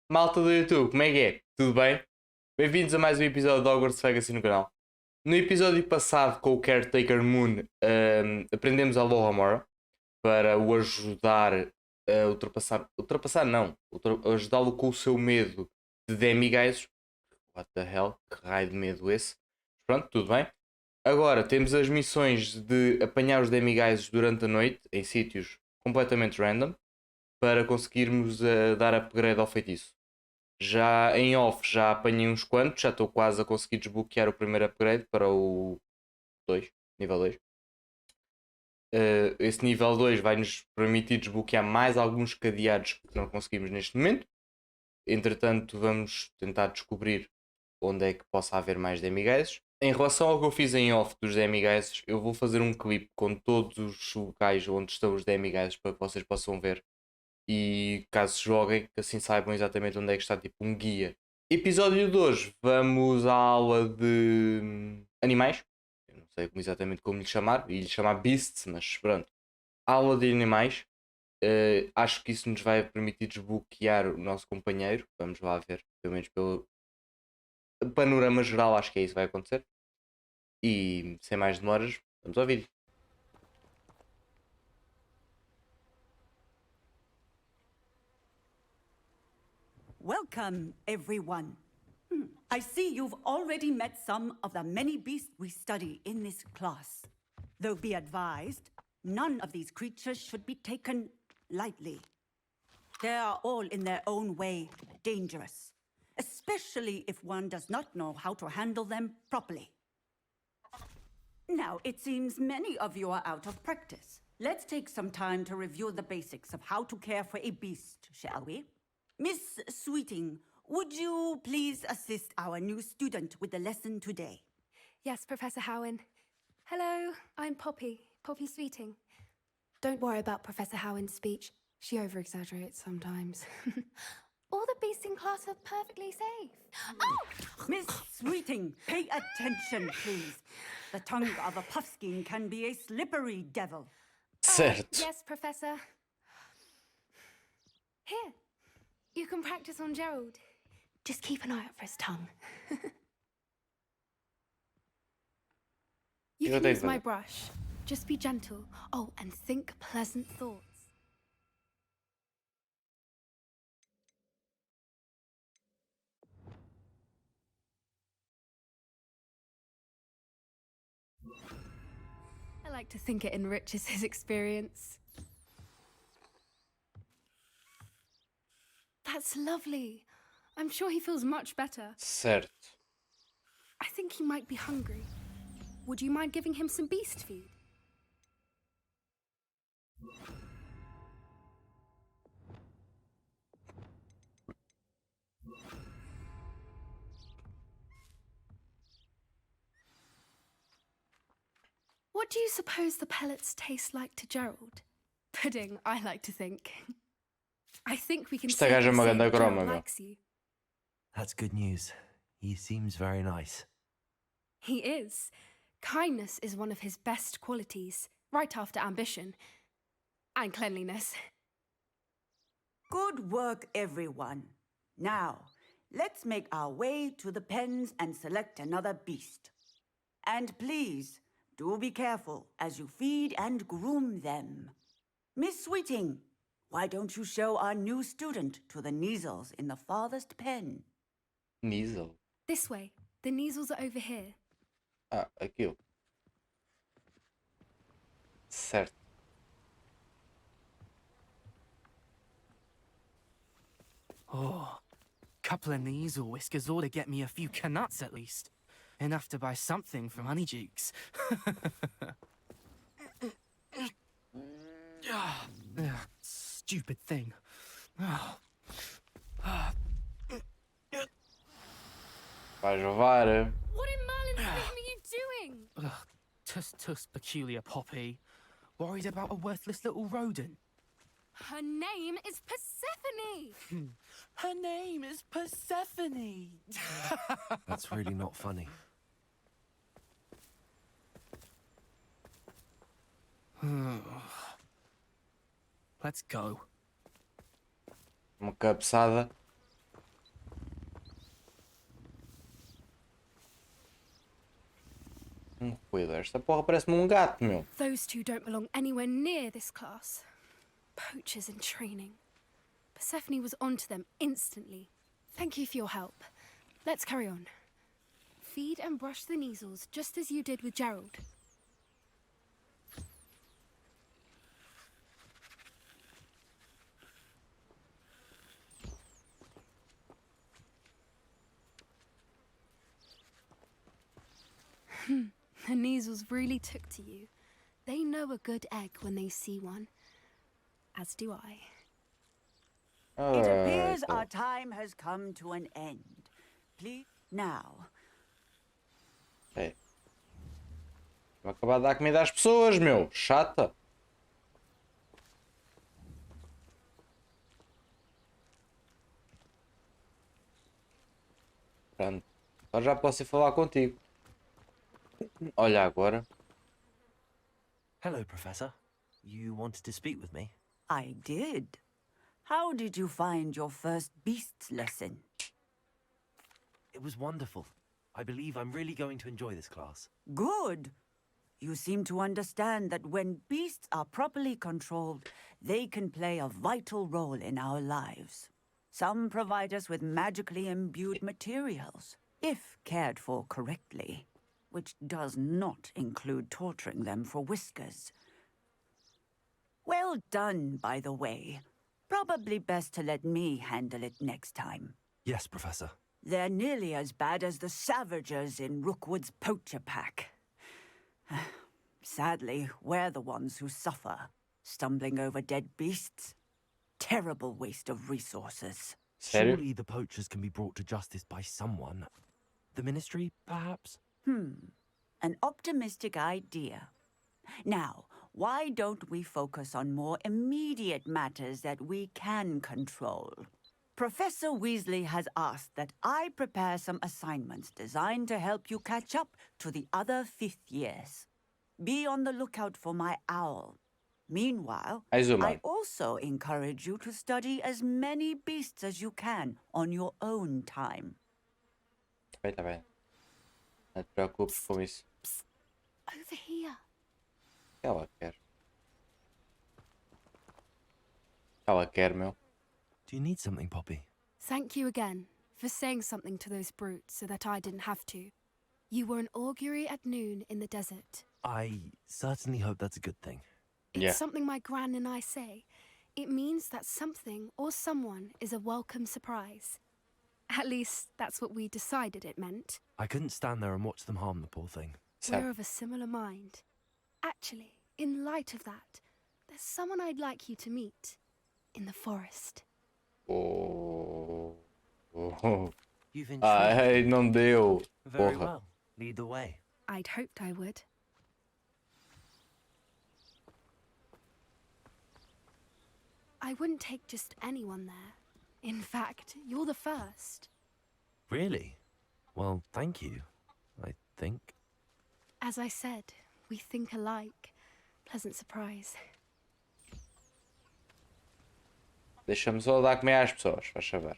Malta do YouTube, como é que é? Tudo bem? Bem-vindos a mais um episódio de Hogwarts Legacy no canal. No episódio passado com o Caretaker Moon, aprendemos a Alohomora para o ajudar a ultrapassar não, ajudá-lo com o seu medo de Demiguises. What the hell? Que raio de medo esse? Pronto, tudo bem. Agora temos as missões de apanhar os Demiguises durante a noite em sítios completamente random para conseguirmos dar upgrade ao feitiço. Já em off já apanhei uns quantos, já estou quase a conseguir desbloquear o primeiro upgrade para o 2, nível 2. Esse nível 2 vai nos permitir desbloquear mais alguns cadeados que não conseguimos neste momento. Entretanto, vamos tentar descobrir onde é que possa haver mais Demiguises. Em relação ao que eu fiz em off dos Demiguises, eu vou fazer um clipe com todos os locais onde estão os Demiguises para que vocês possam ver. E caso joguem, que assim saibam exatamente onde é que está, tipo um guia. Episódio de hoje, vamos à aula de animais. Eu não sei exatamente como lhe chamar, e lhe chamar Beasts, mas pronto. Aula de animais. Acho que isso nos vai permitir desbloquear o nosso companheiro. Vamos lá ver, pelo menos pelo panorama geral, acho que é isso que vai acontecer. E sem mais demoras, vamos ao vídeo. Welcome, everyone. I see you've already met some of the many beasts we study in this class. Though be advised, none of these creatures should be taken lightly. They are all in their own way dangerous, especially if one does not know how to handle them properly. Now, it seems many of you are out of practice. Let's take some time to review the basics of how to care for a beast, shall we? Miss Sweeting, would you please assist our new student with the lesson today? Yes, Professor Howen. Hello, I'm Poppy Sweeting. Don't worry about Professor Howen's speech. She over-exaggerates sometimes. All the beasts in class are perfectly safe. Oh! Miss Sweeting, pay attention, please. The tongue of a puffskein can be a slippery devil. Certo. Yes, Professor. Here, you can practice on Gerald. Just keep an eye out for his tongue. You can use my brush. Just be gentle. Oh, and think pleasant thoughts. I like to think it enriches his experience. That's lovely. I'm sure he feels much better. Certo. I think he might be hungry. Would you mind giving him some beast feed? What do you suppose the pellets taste like to Gerald? Pudding, I like to think. I think we can Esta gaja é uma safely say ganda that Gerald groma, meu. likes you. That's good news. He seems very nice. He is. Kindness is one of his best qualities, right after ambition. And cleanliness. Good work, everyone. Now, let's make our way to the pens and select another beast. And please, do be careful as you feed and groom them. Miss Sweeting, why don't you show our new student to the Neasels in the farthest pen? Niesel. This way. The Neasels are over here. Ah, aquilo. Certo. Oh, couple of knees or whiskers ought to get me a few canuts at least. Enough to buy something from Honeydukes. Stupid thing. Vais levar. What in Merlin's name are you doing? Tuss, peculiar Poppy. Worried about a worthless little rodent. Her name is Persephone! Her name is Persephone. That's really not funny. Let's go. Uma cabeçada. Ruído. Esta porra parece-me um gato, meu. Those two don't belong anywhere near this class. Poachers in training. Persephone was onto them instantly. Thank you for your help. Let's carry on. Feed and brush the measles just as you did with Gerald. The measles really took to you. They know a good egg when they see one. As do I. It appears então. our time has come to an end. Please, now. É. Vou acabar de dar comida às pessoas, meu. Chata. Pronto. Agora já posso ir falar contigo. Olha agora. Hello, Professor. You wanted to speak with me? I did. How did you find your first beasts lesson? It was wonderful. I believe I'm really going to enjoy this class. Good. You seem to understand that when beasts are properly controlled, they can play a vital role in our lives. Some provide us with magically imbued materials, if cared for correctly, which does not include torturing them for whiskers. Well done, by the way. Probably best to let me handle it next time. Yes, Professor. They're nearly as bad as the Savagers in Rookwood's poacher pack. Sadly, we're the ones who suffer, stumbling over dead beasts. Terrible waste of resources. Sério? Surely the poachers can be brought to justice by someone. The Ministry, perhaps? An optimistic idea. Now, why don't we focus on more immediate matters that we can control? Professor Weasley has asked that I prepare some assignments designed to help you catch up to the other fifth years. Be on the lookout for my owl. Meanwhile, Mais uma. I also encourage you to study as many beasts as you can on your own time. Tá bem. Não te preocupes com isso. Over here. O que ela quer? O que ela quer, meu? Do you need something, Poppy? Thank you again for saying something to those brutes so that I didn't have to. You were an augury at noon in the desert. I certainly hope that's a good thing. It's Yeah. something my gran and I say. It means that something or someone is a welcome surprise. At least, that's what we decided it meant. I couldn't stand there and watch them harm the poor thing. We're Certo. of a similar mind. Actually, in light of that, there's someone I'd like you to meet. In the forest. Oh. Oh. You've intrigued. Ai, não deu. Very Porra. well. Lead the way. I'd hoped I would. I wouldn't take just anyone there. In fact, you're the first. Really? Well, thank you, I think. As I said, we think alike. Pleasant surprise. Deixa-me só dar comer às pessoas, faz saber.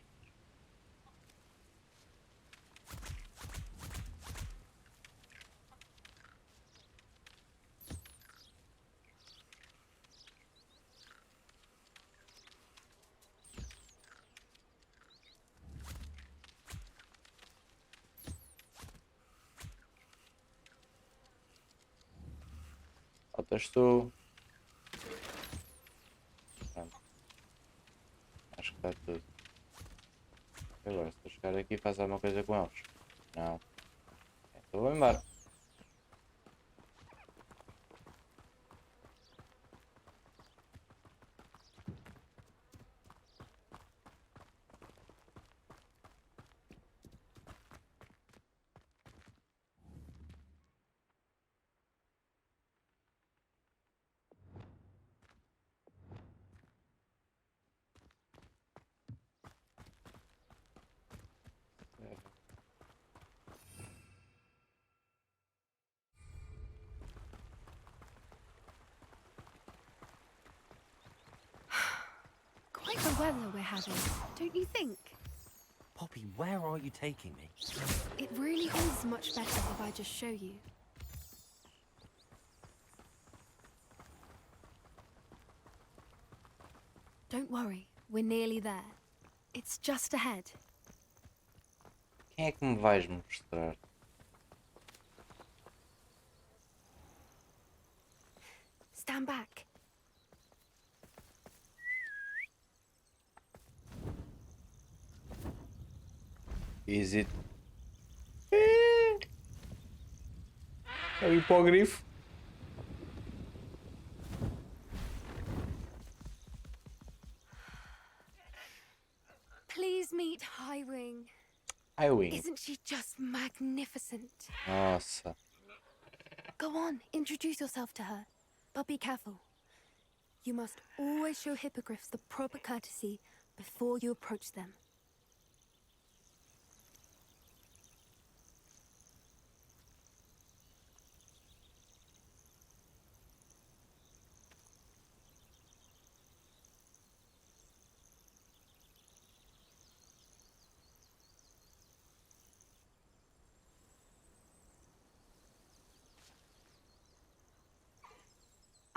Faltas tu. Pronto. Acho que está tudo. E agora, se eu chegar aqui, faço alguma coisa com eles? Não. Então vou embora. Quite the weather we're having, don't you think? Poppy, where are you taking me? It really is much better if I just show you. Don't worry, we're nearly there. It's just ahead. Quem é que me vais mostrar? Stand back. Is it? É o hipogrifo. Please meet Highwing. Highwing. Isn't she just magnificent? Nossa. Go on, introduce yourself to her. But be careful. You must always show hippogriffs the proper courtesy before you approach them.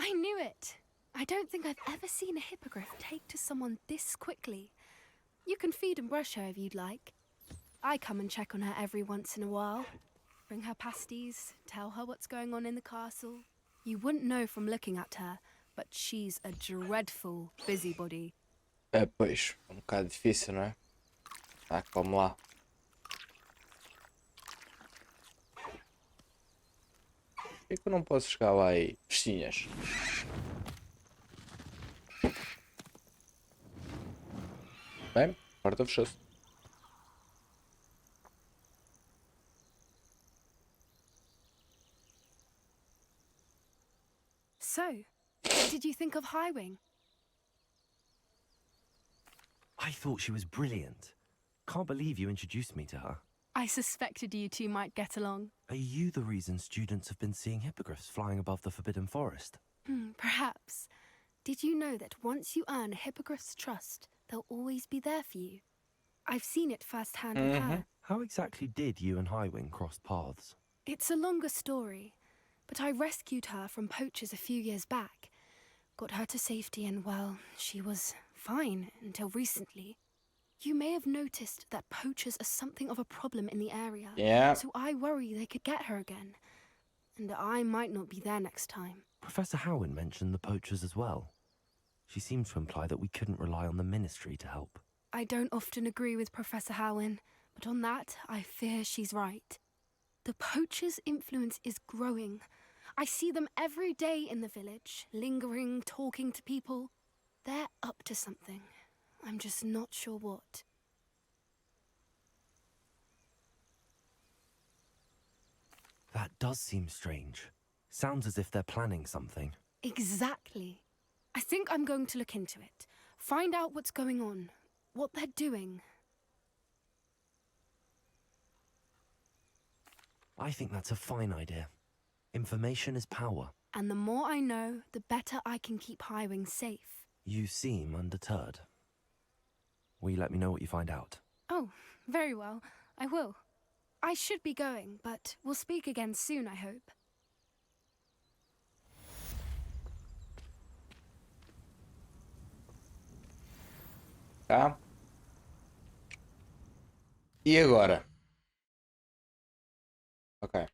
I knew it! I don't think I've ever seen a hippogriff take to someone this quickly. You can feed and brush her if you'd like. I come and check on her every once in a while. Bring her pasties, tell her what's going on in the castle. You wouldn't know from looking at her, but she's a dreadful busybody. É, pois, um bocado difícil, não é? Ah, vamos lá. Por que eu não posso chegar lá e... Festinhas. Bem, a porta fechou-se. So, what did you think of Highwing? I thought she was brilliant. Can't believe you introduced me to her. I suspected you two might get along. Are you the reason students have been seeing hippogriffs flying above the Forbidden Forest? Perhaps. Did you know that once you earn a hippogriff's trust, they'll always be there for you? I've seen it firsthand with her. How exactly did you and Highwing cross paths? It's a longer story, but I rescued her from poachers a few years back. Got her to safety and, well, she was fine until recently. You may have noticed that poachers are something of a problem in the area. Yeah. So I worry they could get her again. And I might not be there next time. Professor Howin mentioned the poachers as well. She seemed to imply that we couldn't rely on the ministry to help. I don't often agree with Professor Howin, but on that, I fear she's right. The poachers' influence is growing. I see them every day in the village, lingering, talking to people. They're up to something. I'm just not sure what. That does seem strange. Sounds as if they're planning something. Exactly. I think I'm going to look into it. Find out what's going on, what they're doing. I think that's a fine idea. Information is power. And the more I know, the better I can keep Highwing safe. You seem undeterred. Will you let me know what you find out? Oh, very well. I will. I should be going, but we'll speak again soon, I hope. Tá? E agora? Ok.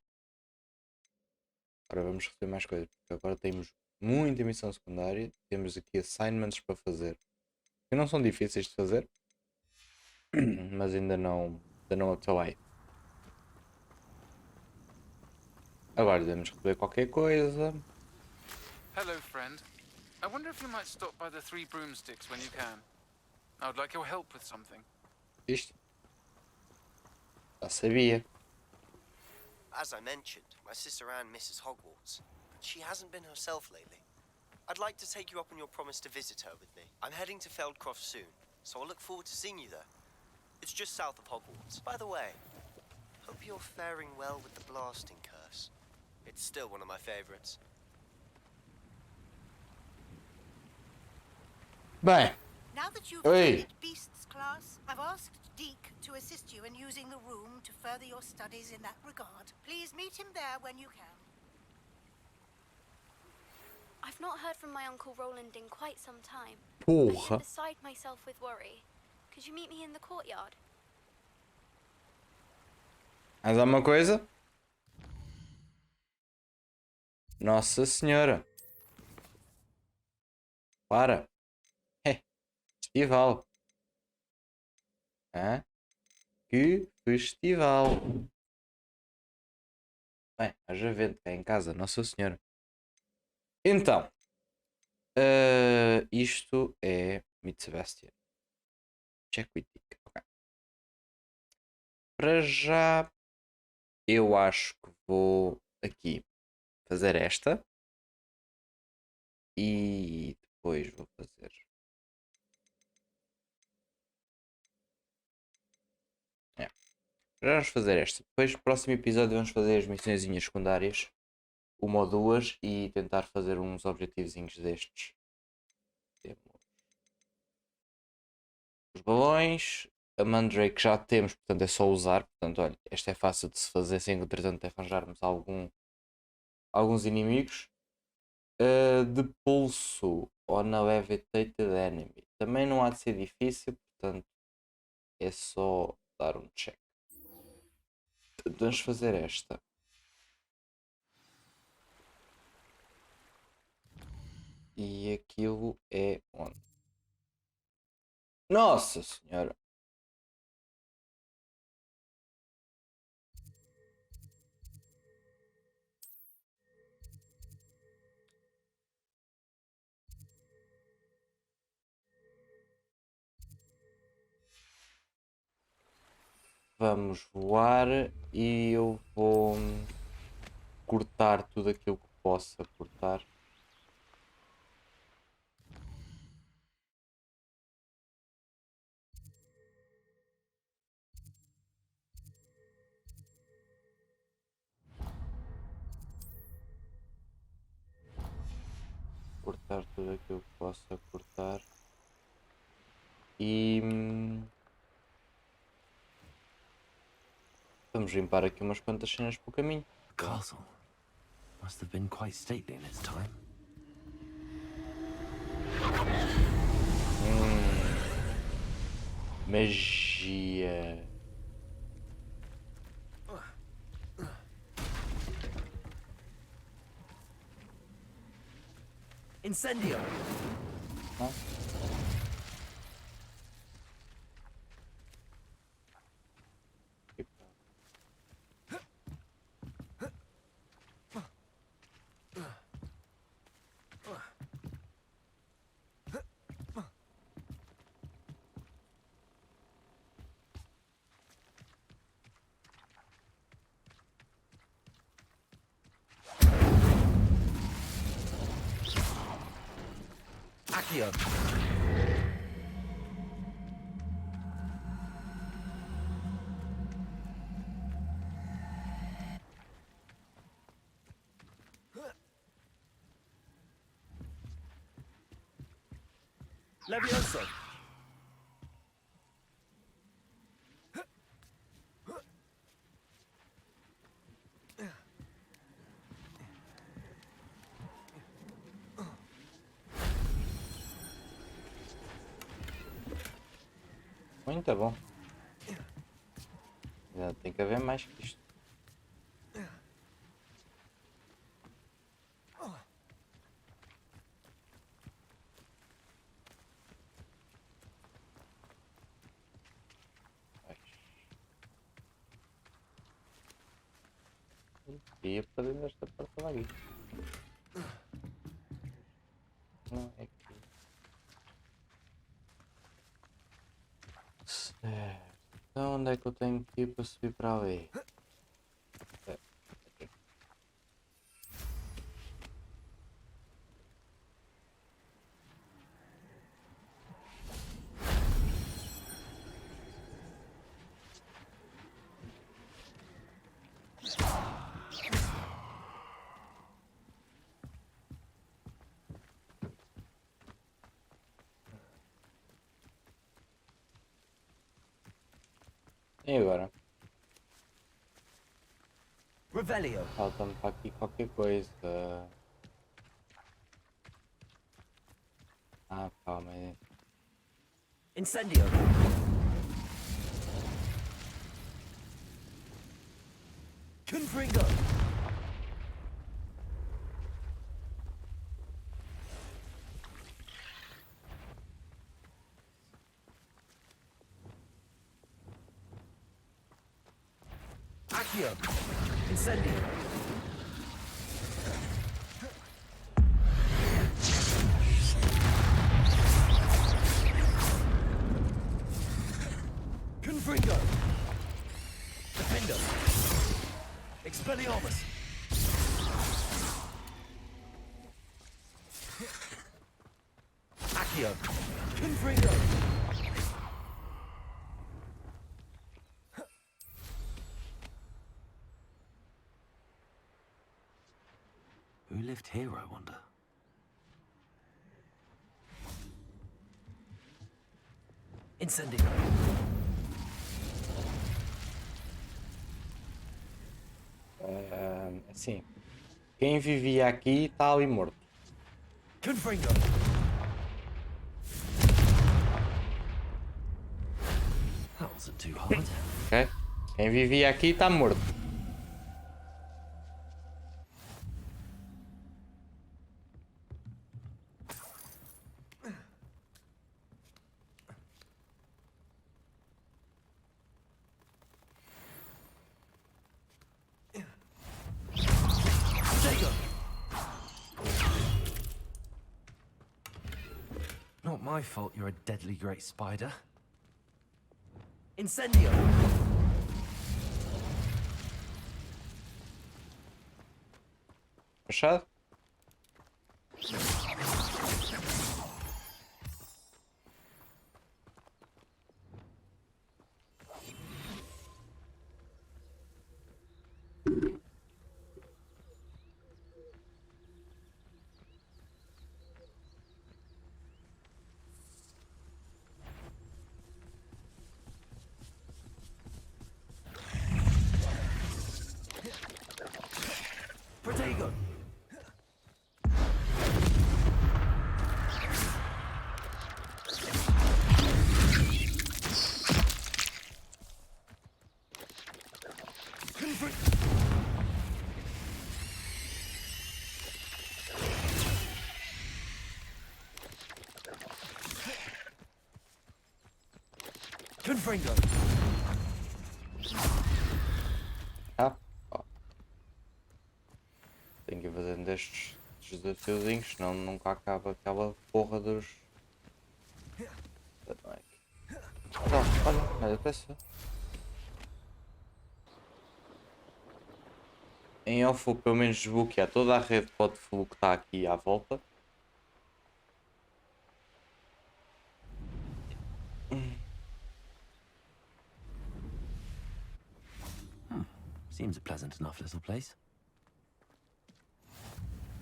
Agora vamos receber mais coisas. Porque agora temos muita missão secundária. Temos aqui assignments para fazer. Que não são difíceis de fazer. Mas ainda não acabei. Agora devemos receber qualquer coisa. Hello, friend. I wonder if you might stop by the Three Broomsticks when you can. I would like your help with something. Isto. Já sabia. As I mentioned, my sister Anne misses Hogwarts, but she hasn't been herself lately. I'd like to take you up on your promise to visit her with me. I'm heading to Feldcroft soon, so I'll look forward to seeing you there. It's just south of Hogwarts. By the way, hope you're faring well with the blasting curse. It's still one of my favorites. Bem. Now that you've Hey. studied Beasts class, I've asked Deke to assist you in using the room to further your studies in that regard. Please meet him there when you can. I've I've not heard from my Uncle Roland in quite some time. I Porra. get beside myself with worry. Could you meet me in the courtyard? Mais alguma coisa? Nossa Senhora. Para. É. Festival. Hã? Que festival. Bem, haja vento cá em casa, Nossa Senhora. Então. Isto é Meet Sebastian. Check with Dick. Ok. Para já, eu acho que vou aqui fazer esta. E depois vou fazer. É. Já vamos fazer esta. Depois, no próximo episódio, vamos fazer as missõezinhas secundárias. Uma ou duas. E tentar fazer uns objetivozinhos destes. Temos os balões. A Mandrake já temos, portanto é só usar. Portanto, olha, esta é fácil de se fazer sem entretanto arranjarmos alguns inimigos. De pulso ou no evitated enemy. Também não há de ser difícil, portanto é só dar um check. Portanto, vamos fazer esta. E aquilo é onde? Nossa Senhora! Vamos voar e eu vou cortar tudo aquilo que possa cortar. Cortar tudo aquilo que possa cortar. E vamos limpar aqui umas quantas cenas pelo caminho. The castle must have been quite stately in its time. Magia. Incendio! Não? Accio! Levioso! Muito bom. Já tem que haver mais que isto. Ia para dentro desta porta lá aqui. Não, é aqui. Certo. Então onde é que eu tenho que ir para subir para ali? Certo. Aqui. E agora? Revelio! Falta-me para aqui qualquer coisa. Ah, calma aí. Incendio! Confringo! Accio! Incendio! Confringo! Defendo! Expelliarmus! Accio! Confringo! Who lived here, I wonder? Incendio! Assim, quem vivia aqui está ali morto. Confringo! That wasn't too hard. Ok? Quem vivia aqui está morto. Not my fault you're a deadly great spider. Incendio! Fechado? Protego! Confringo! Ah, ó. Tenho que ir fazendo estes desafiozinhos, senão nunca acaba aquela porra dos. Não é aqui. Olha, peça. Em off, ou pelo menos desbloquear toda a rede de podflow que está aqui à volta. Seems a pleasant enough little place.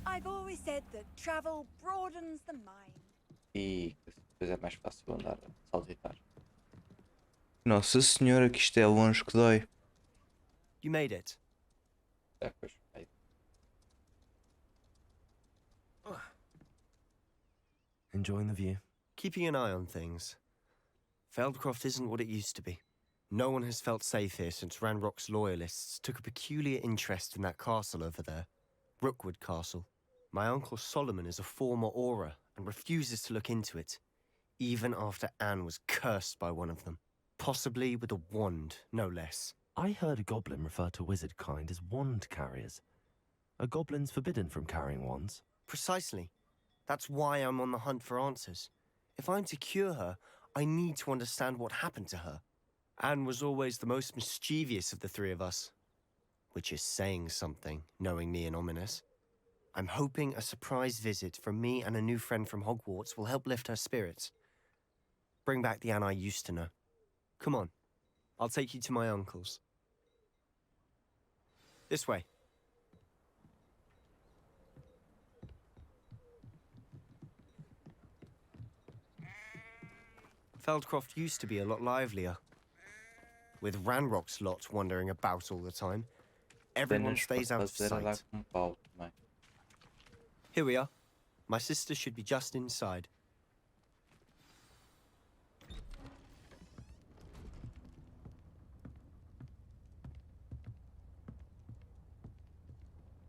I've always said that travel broadens the mind. E depois é mais fácil andar a saltitar. Nossa senhora, que isto é longe que dói. You made it. É, pois, aí. Enjoying the view? Keeping an eye on things. Feldcroft isn't what it used to be. No one has felt safe here since Ranrock's loyalists took a peculiar interest in that castle over there. Rookwood Castle. My uncle Solomon is a former Auror and refuses to look into it, even after Anne was cursed by one of them. Possibly with a wand, no less. I heard a goblin refer to wizard kind as wand carriers. Are goblins forbidden from carrying wands? Precisely. That's why I'm on the hunt for answers. If I'm to cure her, I need to understand what happened to her. Anne was always the most mischievous of the three of us. Which is saying something, knowing me and ominous. I'm hoping a surprise visit from me and a new friend from Hogwarts will help lift her spirits. Bring back the Anne I used to know. Come on, I'll take you to my uncle's. This way. Feldcroft used to be a lot livelier. With Ranrock's lot wandering about all the time, everyone stays out of sight. Here we are. My sister should be just inside.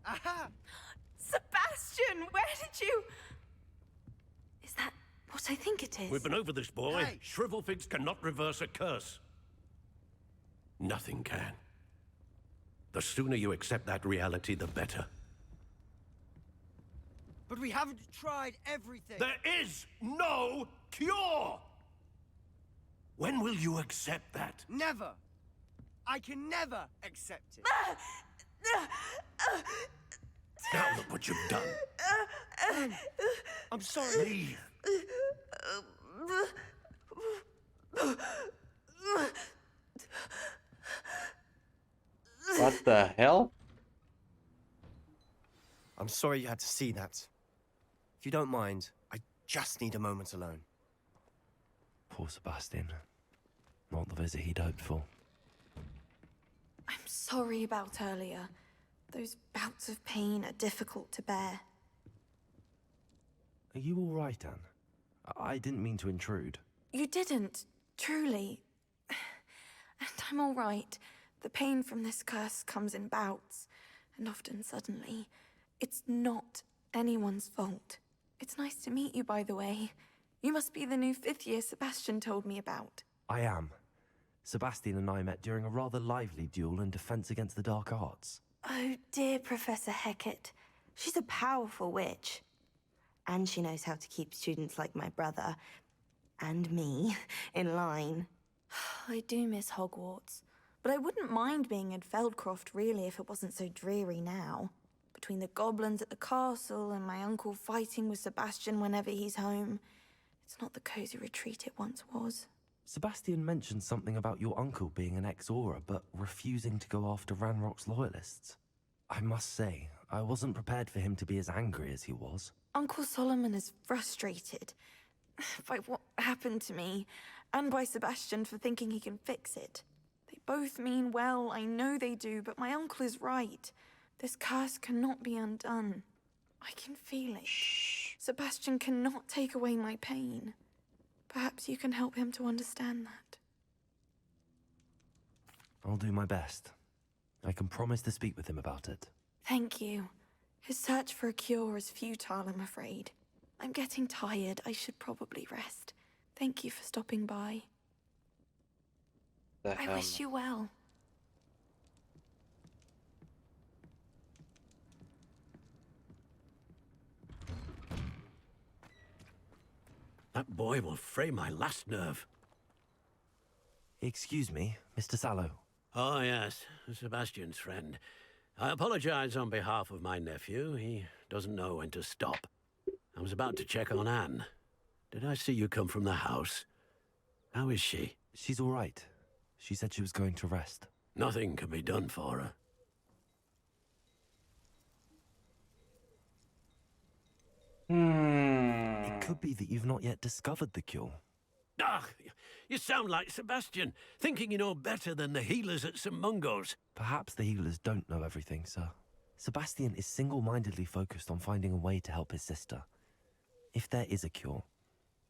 Aha! Sebastian, where did you... Is that what I think it is? We've been over this, boy. Hey. Shrivelfigs cannot reverse a curse. Nothing can. The sooner you accept that reality, the better. But we haven't tried everything. There is no cure! When will you accept that? Never. I can never accept it. Now look what you've done. I'm sorry. Leave. What the hell? I'm sorry you had to see that. If you don't mind, I just need a moment alone. Poor Sebastian. Not the visit he'd hoped for. I'm sorry about earlier. Those bouts of pain are difficult to bear. Are you all right, Anne? I didn't mean to intrude. You didn't, truly. And I'm all right. The pain from this curse comes in bouts, and often suddenly. It's not anyone's fault. It's nice to meet you, by the way. You must be the new 5th year Sebastian told me about. I am. Sebastian and I met during a rather lively duel in defense against the dark arts. Oh, dear Professor Hecat. She's a powerful witch. And she knows how to keep students like my brother, and me, in line. I do miss Hogwarts, but I wouldn't mind being in Feldcroft, really, if it wasn't so dreary now. Between the goblins at the castle and my uncle fighting with Sebastian whenever he's home, it's not the cozy retreat it once was. Sebastian mentioned something about your uncle being an ex-Auror, but refusing to go after Ranrock's loyalists. I must say, I wasn't prepared for him to be as angry as he was. Uncle Solomon is frustrated by what happened to me, and by Sebastian for thinking he can fix it. They both mean well, I know they do, but my uncle is right. This curse cannot be undone. I can feel it. Sebastian cannot take away my pain. Perhaps you can help him to understand that. I'll do my best. I can promise to speak with him about it. Thank you. His search for a cure is futile, I'm afraid. I'm getting tired. I should probably rest. Thank you for stopping by. I wish you well. That boy will fray my last nerve. Excuse me, Mr. Sallow. Oh, yes, Sebastian's friend. I apologize on behalf of my nephew. He doesn't know when to stop. I was about to check on Anne. Did I see you come from the house? How is she? She's all right. She said she was going to rest. Nothing can be done for her. It could be that you've not yet discovered the cure. Ah, you sound like Sebastian, thinking you know better than the healers at St. Mungo's. Perhaps the healers don't know everything, sir. Sebastian is single-mindedly focused on finding a way to help his sister. If there is a cure,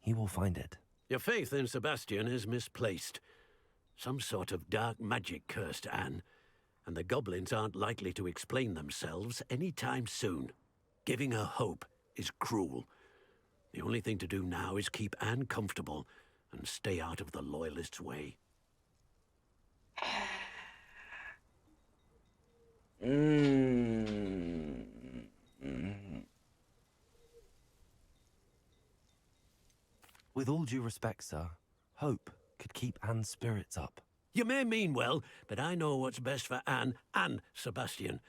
he will find it. Your faith in Sebastian is misplaced. Some sort of dark magic cursed Anne, and the goblins aren't likely to explain themselves any time soon. Giving her hope is cruel. The only thing to do now is keep Anne comfortable and stay out of the Loyalists' way. With all due respect, sir, hope could keep Anne's spirits up. You may mean well, but I know what's best for Anne and Sebastian.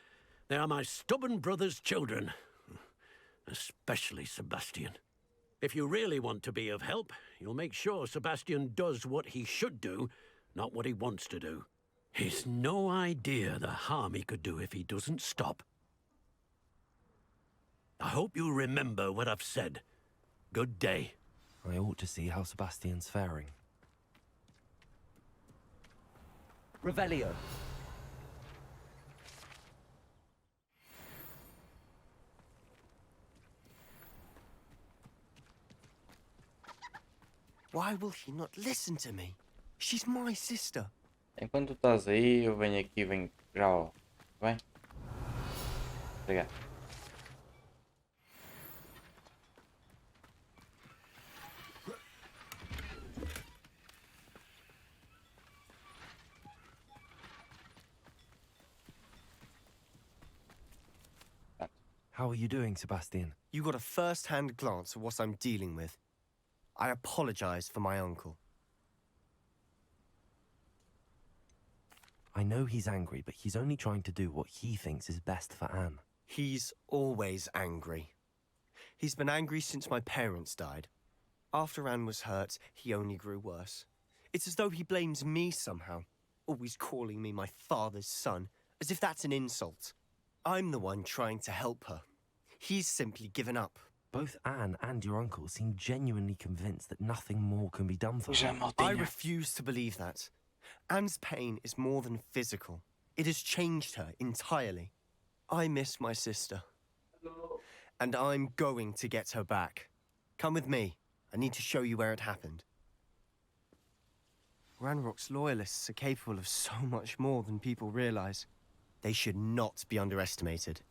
They are my stubborn brother's children. Especially Sebastian. If you really want to be of help, you'll make sure Sebastian does what he should do, not what he wants to do. He's no idea the harm he could do if he doesn't stop. I hope you remember what I've said. Good day. I ought to see how Sebastian's faring. Revelio. Why will he not listen to me? She's my sister. Enquanto tu estás aí, eu venho aqui, venho já, ó. Bem? Obrigado. How are you doing, Sebastian? You got a first-hand glance at what I'm dealing with. I apologize for my uncle. I know he's angry, but he's only trying to do what he thinks is best for Anne. He's always angry. He's been angry since my parents died. After Anne was hurt, he only grew worse. It's as though he blames me somehow, always calling me my father's son, as if that's an insult. I'm the one trying to help her. He's simply given up. Both Anne and your uncle seem genuinely convinced that nothing more can be done for her. I refuse to believe that. Anne's pain is more than physical. It has changed her entirely. I miss my sister. And I'm going to get her back. Come with me. I need to show you where it happened. Ranrock's loyalists are capable of so much more than people realize. They should not be underestimated.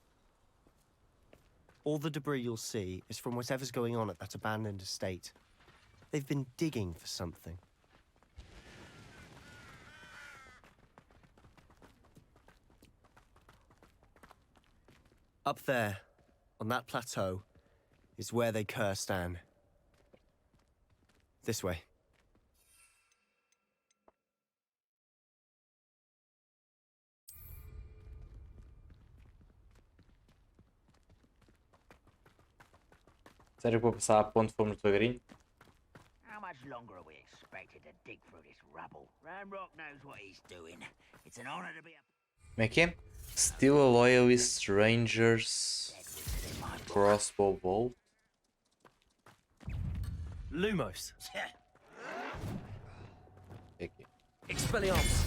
All the debris you'll see is from whatever's going on at that abandoned estate. They've been digging for something. Up there, on that plateau, is where they cursed Anne. This way. Sério que vou passar a ponte fomos devagarinho? How much longer are we expected to dig through this rubble? Ranrock knows what he's doing. It's an honor to be a... Como é que é? Still a loyalist strangers crossbow bolt. Lumos. Aqui. Expelliarmus.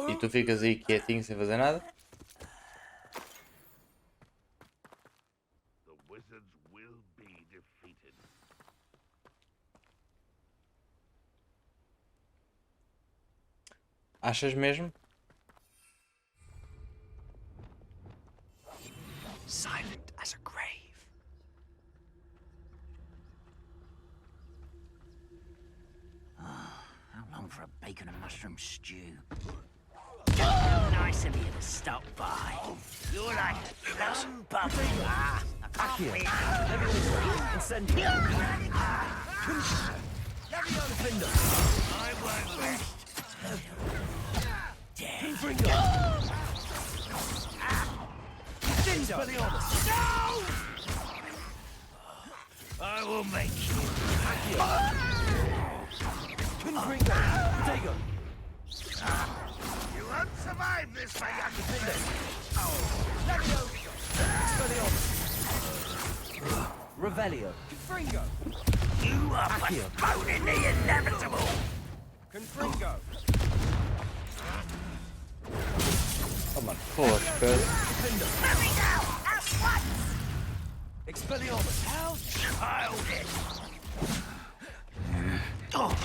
E tu ficas aí quietinho sem fazer nada? The wizards will be defeated. Achas mesmo? Silent as a grave. How long for a bacon and mushroom stew? Nice of you to stop by. You're like a plum puppy. I can't wait. Incendio. I won't rest. Expelliarmus. No! I will make you. Confringo. Dago. You won't survive this, my young friend. Expelliarmus. Revelio. Confringo. You are postponing the inevitable. Confringo. Oh mano, poxa, cara. Let me go at once. Expelliarmus. How childish.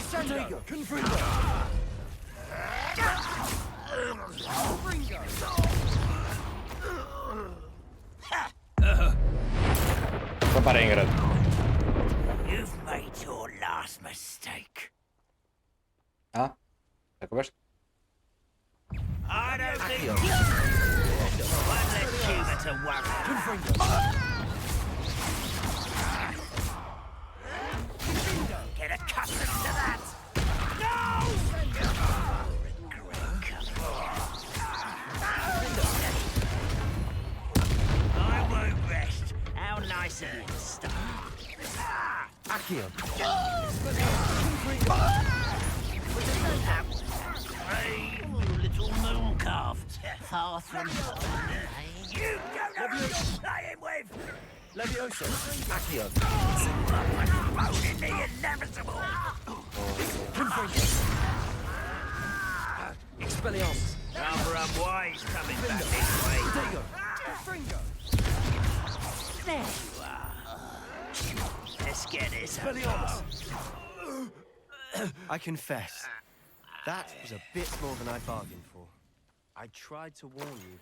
Sandiego. Confringo. Para ingrato. You've made your last mistake. Ah? Acabaste? I don't think you won't let Cuba to worry. Get accustomed to that. No! I won't rest. How nice of you to stop. Accio. Brave little moon calf. Far from you don't know who you're playing with. Levioso. Accio. Postponing the inevitable. Expelliarmus. Rather unwise coming back this way. Dago. Confringo. There you are. Let's get this. Expelliarmus. I confess, that was a bit more than I bargained for. I tried to warn you.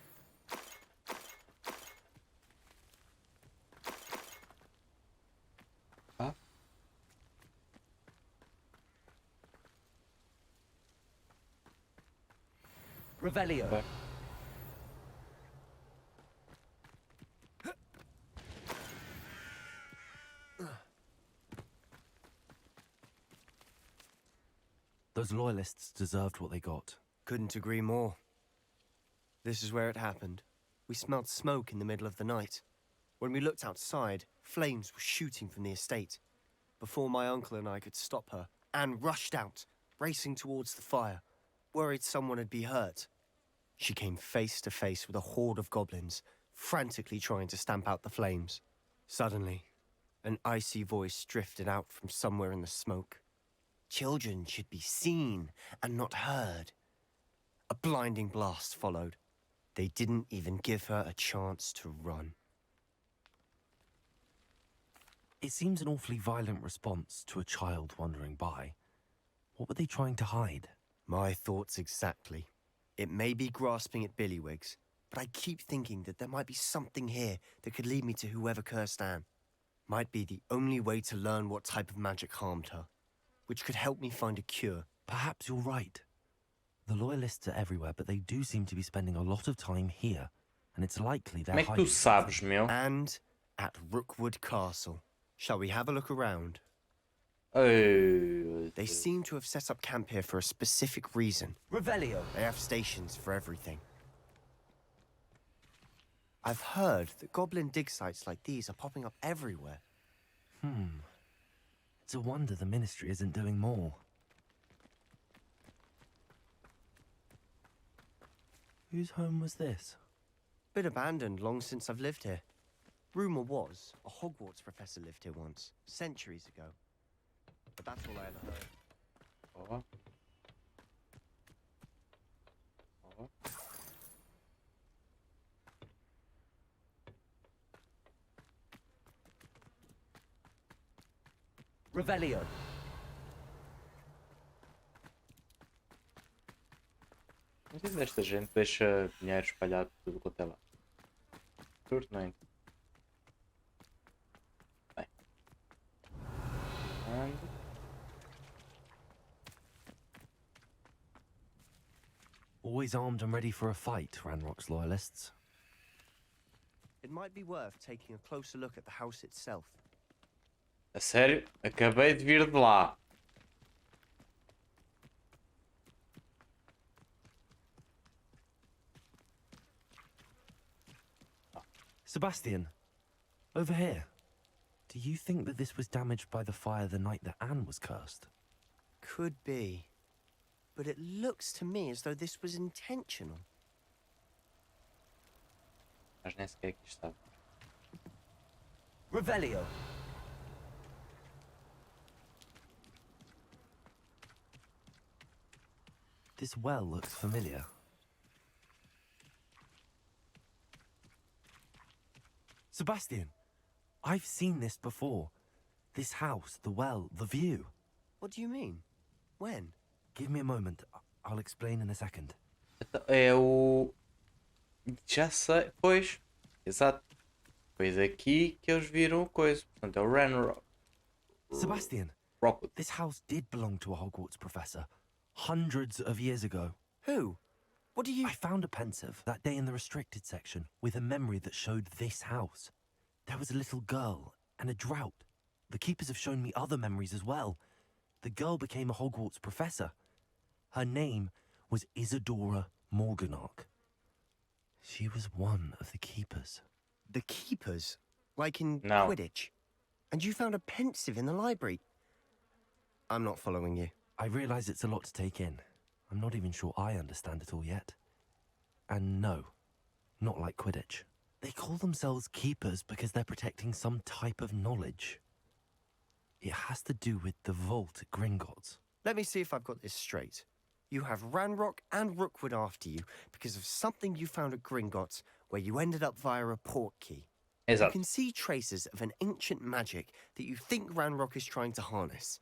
Huh? Revelio. Okay. Those loyalists deserved what they got. Couldn't agree more. This is where it happened. We smelled smoke in the middle of the night. When we looked outside, flames were shooting from the estate. Before my uncle and I could stop her, Anne rushed out, racing towards the fire, worried someone had been hurt. She came face to face with a horde of goblins, frantically trying to stamp out the flames. Suddenly, an icy voice drifted out from somewhere in the smoke. Children should be seen and not heard. A blinding blast followed. They didn't even give her a chance to run. It seems an awfully violent response to a child wandering by. What were they trying to hide? My thoughts exactly. It may be grasping at billywhigs, but I keep thinking that there might be something here that could lead me to whoever cursed Anne. Might be the only way to learn what type of magic harmed her, which could help me find a cure. Perhaps you're right. The loyalists are everywhere, but they do seem to be spending a lot of time here, and it's likely they're Como é que tu hiding sabes, something. meu? And at Rookwood Castle. Shall we have a look around? Oh, They seem to have set up camp here for a specific reason. Revelio. They have stations for everything. I've heard that goblin dig sites like these are popping up everywhere. It's a wonder the ministry isn't doing more. Whose home was this? Been abandoned long since I've lived here. Rumour was a Hogwarts professor lived here once, centuries ago. But that's all I ever heard. Oh. Oh. Revelio. Não sei se esta gente deixa dinheiro espalhado por tudo quanto é lá. Curto, não é? Bem. Ando. Always armed and ready for a fight, Ranrock's loyalists. It might be worth taking a closer look at the house itself. A sério? Acabei de vir de lá. Sebastian, over here. Do you think that this was damaged by the fire the night that Anne was cursed? Could be. But it looks to me as though this was intentional. Mas nem sequer aqui estava. Revelio. This well looks familiar. Sebastian, I've seen this before. This house, the well, the view. What do you mean? When? Give me a moment. I'll explain in a second. É o... Já sei. Pois. Exato. Pois aqui que eles viram coisa. Portanto, é o Ranrock. Sebastian, Rockwood. this house did belong to a Hogwarts professor. Hundreds of years ago. Who? What do you... I found a pensive that day in the restricted section with a memory that showed this house. There was a little girl and a drought. The keepers have shown me other memories as well. The girl became a Hogwarts professor. Her name was Isadora Morganach. She was one of the keepers. The keepers? Like in No. Quidditch? And you found a pensive in the library? I'm not following you. I realise it's a lot to take in. I'm not even sure I understand it all yet. And no, not like Quidditch. They call themselves keepers because they're protecting some type of knowledge. It has to do with the vault at Gringotts. Let me see if I've got this straight. You have Ranrock and Rookwood after you because of something you found at Gringotts where you ended up via a portkey. You Exato. can see traces of an ancient magic that you think Ranrock is trying to harness.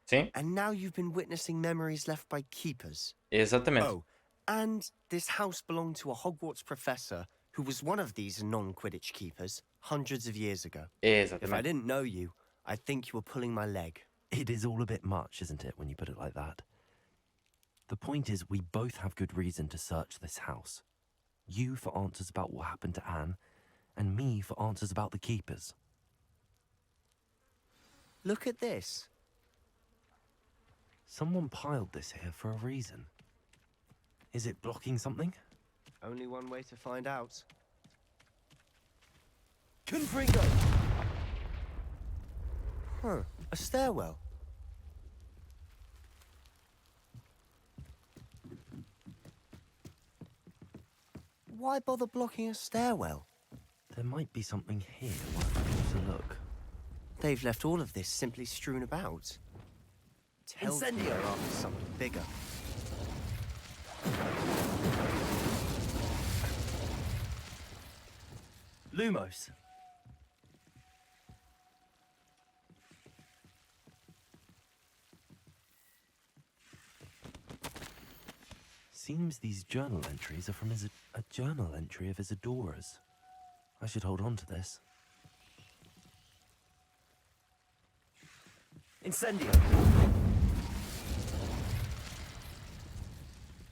Sim? And now you've been witnessing memories left by keepers. Exatamente. Oh, And this house belonged to a Hogwarts professor who was one of these non-Quidditch keepers hundreds of years ago. If I Exatamente. didn't know you, I'd think you were pulling my leg. It is all a bit much, isn't it, when you put it like that? The point is, we both have good reason to search this house. You for answers about what happened to Anne, and me for answers about the keepers. Look at this. Someone piled this here for a reason. Is it blocking something? Only one way to find out. Confringo! Huh, a stairwell. Why bother blocking a stairwell? There might be something here worth a closer look. They've left all of this simply strewn about. Tells me Incendio! they're after something bigger. Lumos! Seems these journal entries are from a journal entry of Isadora's. I should hold on to this. Incendio!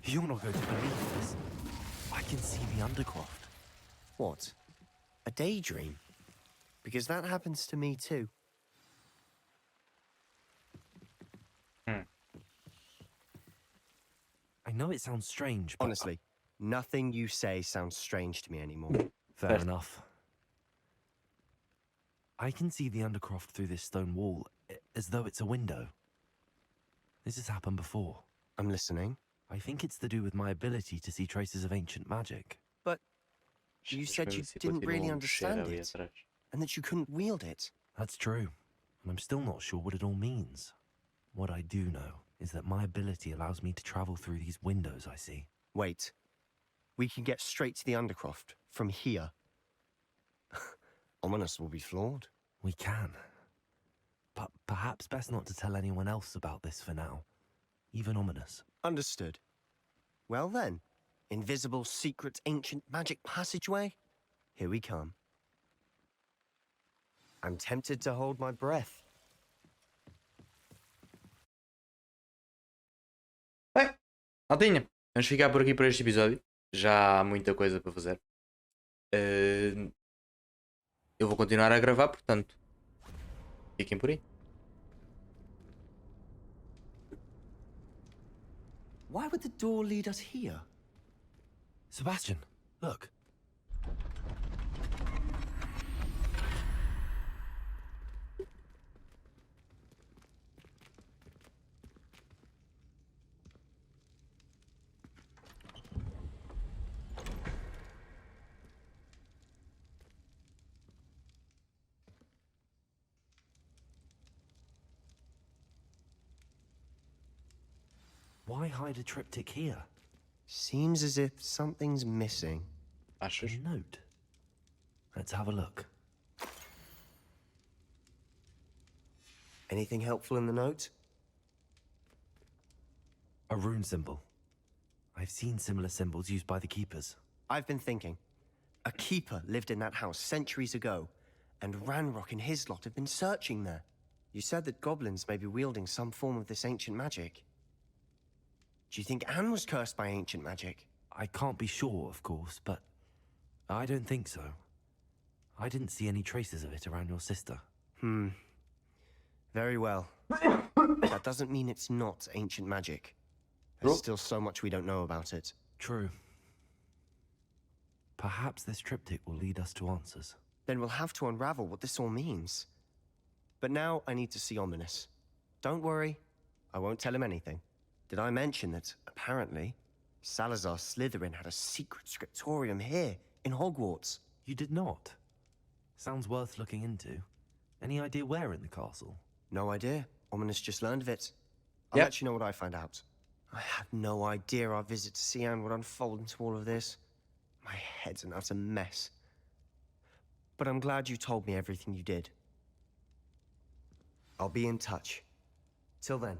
You're not going to believe this. I can see the Undercroft. What? A daydream? Because that happens to me too. I know it sounds strange, but... Honestly, nothing you say sounds strange to me anymore. Fair enough. I can see the Undercroft through this stone wall, as though it's a window. This has happened before. I'm listening. I think it's to do with my ability to see traces of ancient magic. But you said you didn't really understand it, and that you couldn't wield it. That's true, and I'm still not sure what it all means. What I do know is that my ability allows me to travel through these windows I see. Wait. We can get straight to the Undercroft from here. Ominous will be flawed. We can. But perhaps best not to tell anyone else about this for now. Even Ominous. Understood. Well then, invisible, secret, ancient magic passageway? Here we come. I'm tempted to hold my breath. Bem, maltinha, vamos ficar por aqui por este episódio. Já há muita coisa para fazer. Eu vou continuar a gravar, portanto, fiquem por aí. Why would the door lead us here? Sebastian, look. Why hide a triptych here? Seems as if something's missing. A note. Let's have a look. Anything helpful in the note? A rune symbol. I've seen similar symbols used by the keepers. I've been thinking. A keeper lived in that house centuries ago, and Ranrock and his lot have been searching there. You said that goblins may be wielding some form of this ancient magic. Do you think Anne was cursed by ancient magic? I can't be sure, of course, but I don't think so. I didn't see any traces of it around your sister. Very well. That doesn't mean it's not ancient magic. There's still so much we don't know about it. True. Perhaps this triptych will lead us to answers. Then we'll have to unravel what this all means. But now I need to see Ominous. Don't worry, I won't tell him anything. Did I mention that, apparently, Salazar Slytherin had a secret scriptorium here, in Hogwarts? You did not? Sounds worth looking into. Any idea where in the castle? No idea. Ominous just learned of it. I'll let you know what I find out. I had no idea our visit to see Anne would unfold into all of this. My head's an utter mess. But I'm glad you told me everything you did. I'll be in touch. Till then.